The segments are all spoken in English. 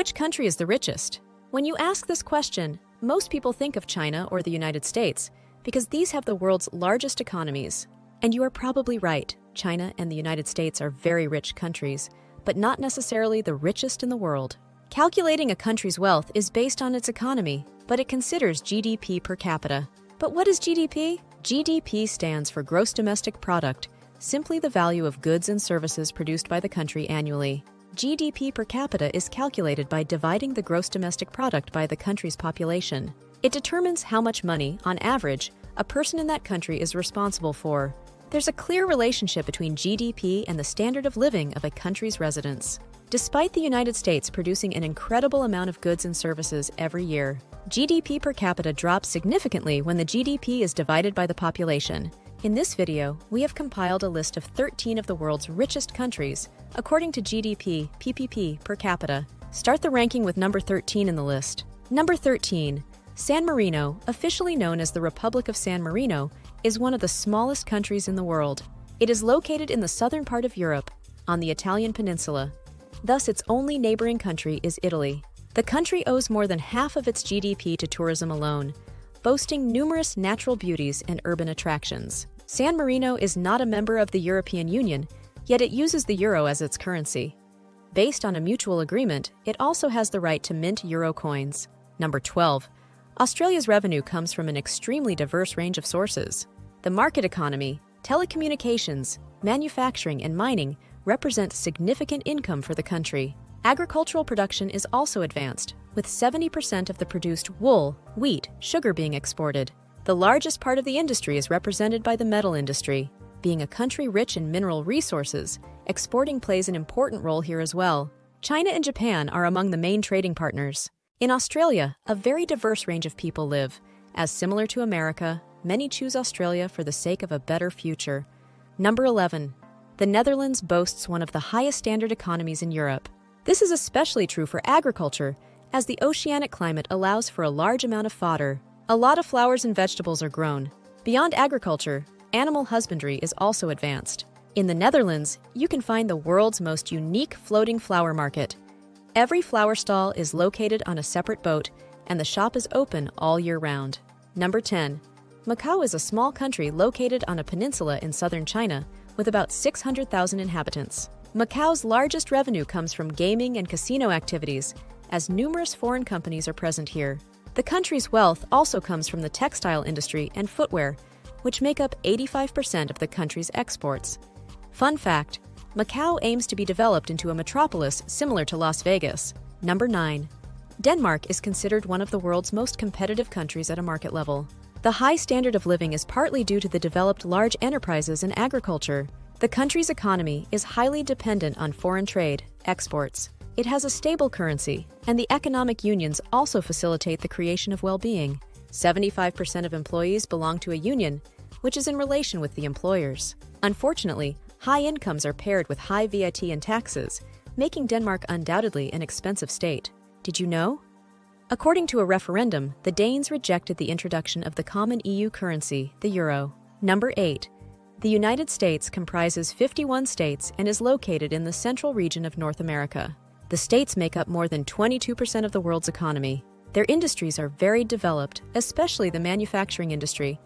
Which country is the richest? When you ask this question, most people think of China or the United States because these have the world's largest economies. And you are probably right, China and the United States are very rich countries, but not necessarily the richest in the world. Calculating a country's wealth is based on its economy, but it considers GDP per capita. But what is GDP? GDP stands for Gross Domestic Product, simply the value of goods and services produced by the country annually. GDP per capita is calculated by dividing the gross domestic product by the country's population. It determines how much money, on average, a person in that country is responsible for. There's a clear relationship between GDP and the standard of living of a country's residents. Despite the United States producing an incredible amount of goods and services every year, GDP per capita drops significantly when the GDP is divided by the population. In this video, we have compiled a list of 13 of the world's richest countries, according to GDP PPP per capita. Start the ranking with number 13 in the list. Number 13. San Marino, officially known as the Republic of San Marino, is one of the smallest countries in the world. It is located in the southern part of Europe, on the Italian peninsula. Thus, its only neighboring country is Italy. The country owes more than half of its GDP to tourism alone, boasting numerous natural beauties and urban attractions. San Marino is not a member of the European Union, yet it uses the euro as its currency. Based on a mutual agreement, it also has the right to mint euro coins. Number 12. Australia's revenue comes from an extremely diverse range of sources. The market economy, telecommunications, manufacturing, and mining represent significant income for the country. Agricultural production is also advanced, with 70% of the produced wool, wheat, sugar being exported. The largest part of the industry is represented by the metal industry. Being a country rich in mineral resources, exporting plays an important role here as well. China and Japan are among the main trading partners. In Australia, a very diverse range of people live. As similar to America, many choose Australia for the sake of a better future. Number 11. The Netherlands boasts one of the highest standard economies in Europe. This is especially true for agriculture, as the oceanic climate allows for a large amount of fodder. A lot of flowers and vegetables are grown. Beyond agriculture, animal husbandry is also advanced. In the Netherlands, you can find the world's most unique floating flower market. Every flower stall is located on a separate boat, and the shop is open all year round. Number 10. Macau is a small country located on a peninsula in southern China, with about 600,000 inhabitants. Macau's largest revenue comes from gaming and casino activities, as numerous foreign companies are present here. The country's wealth also comes from the textile industry and footwear, which make up 85% of the country's exports. Fun fact, Macau aims to be developed into a metropolis similar to Las Vegas. Number 9. Denmark is considered one of the world's most competitive countries at a market level. The high standard of living is partly due to the developed large enterprises in agriculture. The country's economy is highly dependent on foreign trade, exports. It has a stable currency, and the economic unions also facilitate the creation of well-being. 75% of employees belong to a union, which is in relation with the employers. Unfortunately, high incomes are paired with high VAT and taxes, making Denmark undoubtedly an expensive state. Did you know? According to a referendum, the Danes rejected the introduction of the common EU currency, the euro. Number 8. The United States comprises 51 states and is located in the central region of North America. The states make up more than 22% of the world's economy. Their industries are very developed, especially the manufacturing industry.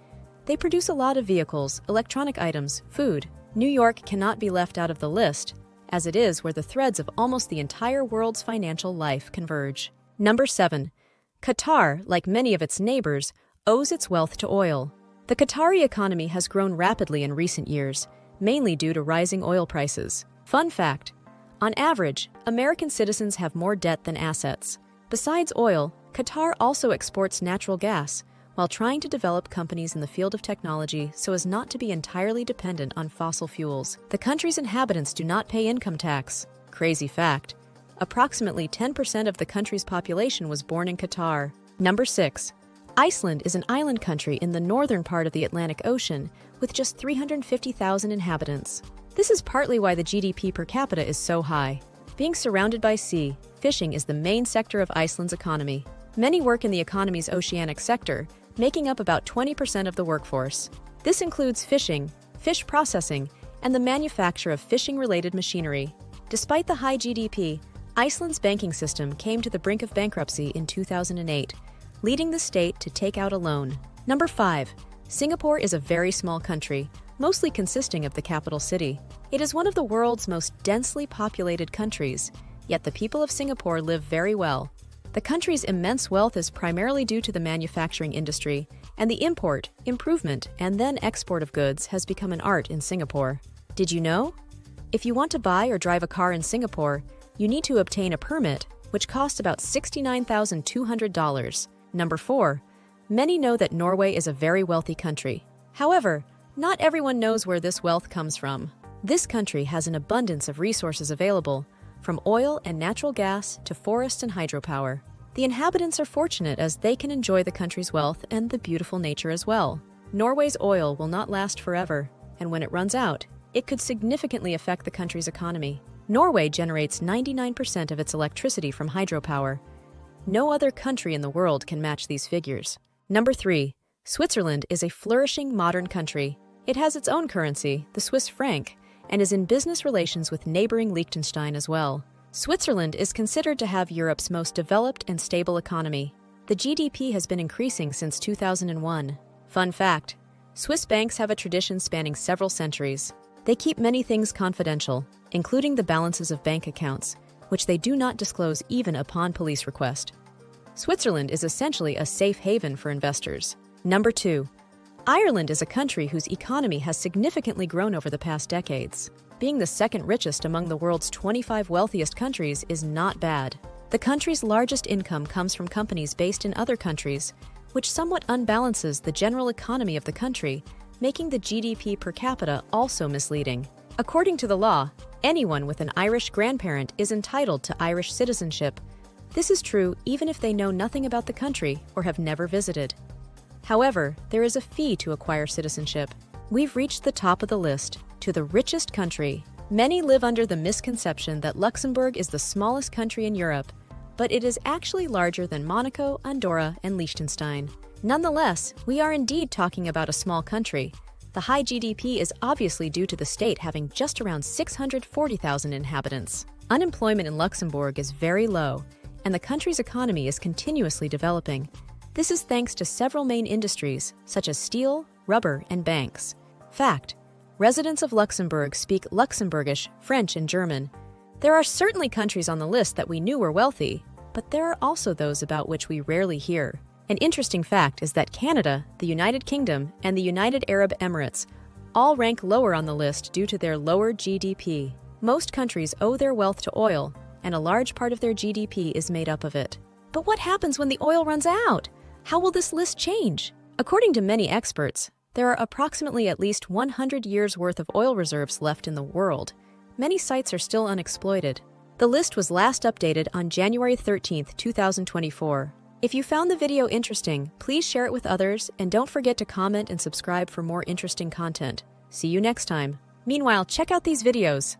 They produce a lot of vehicles, electronic items, food. New York cannot be left out of the list, as it is where the threads of almost the entire world's financial life converge. Number 7. Qatar, like many of its neighbors, owes its wealth to oil. The Qatari economy has grown rapidly in recent years, mainly due to rising oil prices. Fun fact, on average, American citizens have more debt than assets. Besides oil, Qatar also exports natural gas, while trying to develop companies in the field of technology so as not to be entirely dependent on fossil fuels. The country's inhabitants do not pay income tax. Crazy fact. Approximately 10% of the country's population was born in Qatar. Number 6. Iceland is an island country in the northern part of the Atlantic Ocean, with just 350,000 inhabitants. This is partly why the GDP per capita is so high. Being surrounded by sea, fishing is the main sector of Iceland's economy. Many work in the economy's oceanic sector, making up about 20% of the workforce. This includes fishing, fish processing, and the manufacture of fishing-related machinery. Despite the high GDP, Iceland's banking system came to the brink of bankruptcy in 2008, leading the state to take out a loan. Number 5. Singapore is a very small country, mostly consisting of the capital city. It is one of the world's most densely populated countries, yet the people of Singapore live very well. The country's immense wealth is primarily due to the manufacturing industry, and the import, improvement, and then export of goods has become an art in Singapore. Did you know? If you want to buy or drive a car in Singapore, you need to obtain a permit, which costs about $69,200. Number 4. Many know that Norway is a very wealthy country. However, not everyone knows where this wealth comes from. This country has an abundance of resources available, from oil and natural gas to forest and hydropower. The inhabitants are fortunate as they can enjoy the country's wealth and the beautiful nature as well. Norway's oil will not last forever, and when it runs out, it could significantly affect the country's economy. Norway generates 99% of its electricity from hydropower. No other country in the world can match these figures. Number 3. Switzerland is a flourishing modern country. It has its own currency, the Swiss franc, and is in business relations with neighboring Liechtenstein as well. Switzerland is considered to have Europe's most developed and stable economy. The GDP has been increasing since 2001. Fun fact: Swiss banks have a tradition spanning several centuries. They keep many things confidential, including the balances of bank accounts, which they do not disclose even upon police request. Switzerland is essentially a safe haven for investors. Number 2. Ireland is a country whose economy has significantly grown over the past decades. Being the second richest among the world's 25 wealthiest countries is not bad. The country's largest income comes from companies based in other countries, which somewhat unbalances the general economy of the country, making the GDP per capita also misleading. According to the law, anyone with an Irish grandparent is entitled to Irish citizenship. This is true even if they know nothing about the country or have never visited. However, there is a fee to acquire citizenship. We've reached the top of the list, to the richest country. Many live under the misconception that Luxembourg is the smallest country in Europe, but it is actually larger than Monaco, Andorra, and Liechtenstein. Nonetheless, we are indeed talking about a small country. The high GDP is obviously due to the state having just around 640,000 inhabitants. Unemployment in Luxembourg is very low, and the country's economy is continuously developing. This is thanks to several main industries, such as steel, rubber, and banks. Fact: residents of Luxembourg speak Luxembourgish, French, and German. There are certainly countries on the list that we knew were wealthy, but there are also those about which we rarely hear. An interesting fact is that Canada, the United Kingdom, and the United Arab Emirates all rank lower on the list due to their lower GDP. Most countries owe their wealth to oil, and a large part of their GDP is made up of it. But what happens when the oil runs out? How will this list change? According to many experts, there are approximately at least 100 years' worth of oil reserves left in the world. Many sites are still unexploited. The list was last updated on January 13, 2024. If you found the video interesting, please share it with others and don't forget to comment and subscribe for more interesting content. See you next time. Meanwhile, check out these videos.